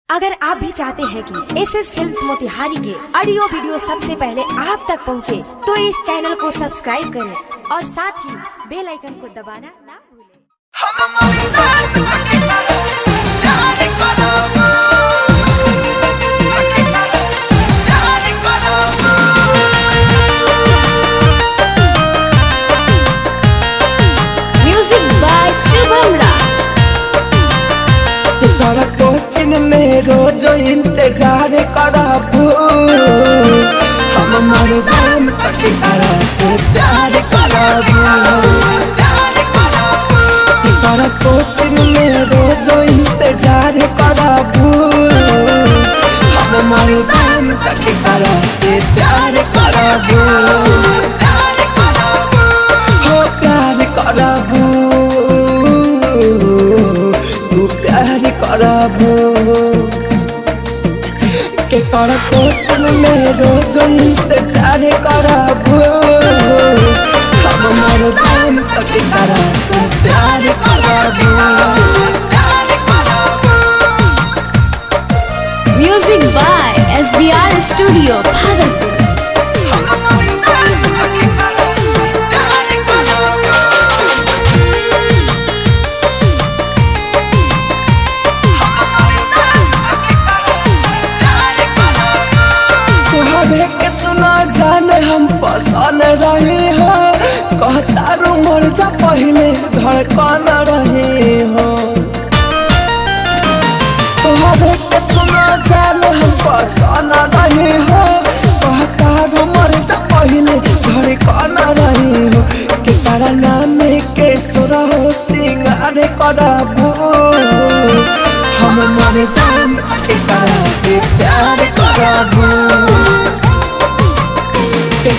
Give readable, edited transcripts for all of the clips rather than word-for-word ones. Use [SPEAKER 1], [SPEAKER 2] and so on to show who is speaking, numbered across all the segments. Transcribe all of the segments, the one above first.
[SPEAKER 1] अगर आप भी चाहते हैं कि एसएस फिल्म्स मोतिहारी के ऑडियो वीडियो सबसे पहले आप तक पहुंचे, तो इस चैनल को सब्सक्राइब करें और साथ ही बेल आइकन को दबाना ना भूलें। म्यूजिक बाय शुभम राज।
[SPEAKER 2] तोरा कोचिंग में रोज इंतजार करबू, हम मर जाम तक तारा से प्यार करबू। तोरा कोचिंग में रोज इंतजार करबू, हम मर जाम तक तारा से प्यार करबू। हो प्यार करबू, प्यार करबू के कर कोचिंग में रोज इंतजार करबू, हम मर जाम तक तारा से प्यार करबू।
[SPEAKER 1] Music by SBR studio Bhagalpur.
[SPEAKER 2] के सुना जाने हम पसंद रहे हो, कहता रू मर जा पहले धड़कन रहे हो। तुहरे के सुना जाने हम पसंद रहे हो, कहता रू मर जा पहले धड़कन रहे हो। के तारा नाम के सुरा हो सिंगार करबू, हम मर जाम के तारा से प्यार करबू।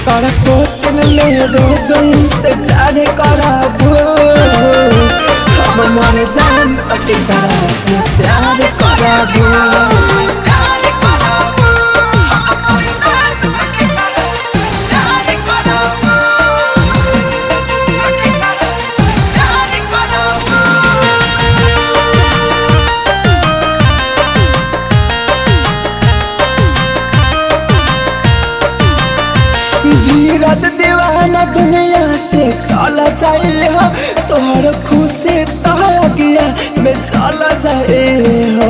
[SPEAKER 2] कर कोचिंग में रोज इंतजार करबू, हम मर जाम तक तारा से प्यार करबू। धीरज दीवाना दुनिया से चल जाए हो, तोहर खुशी तगिया में चल जाए हो।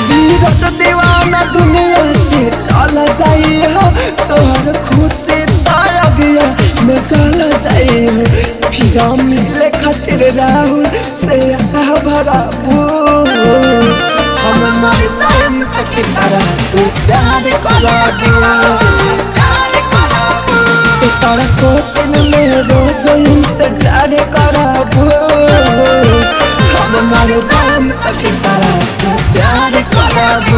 [SPEAKER 2] धीरज दीवाना दुनिया से चल जाए हो, तोहर खुशी तगिया में चल जाए हो। फिर मिले खातिर राहुल से भराबू, हम मर जाम तक तारा से प्यार करबू। तोरा कोचिंग में रोज इंतजार करबू, हम मर जाम तक तारा से प्यार करबू।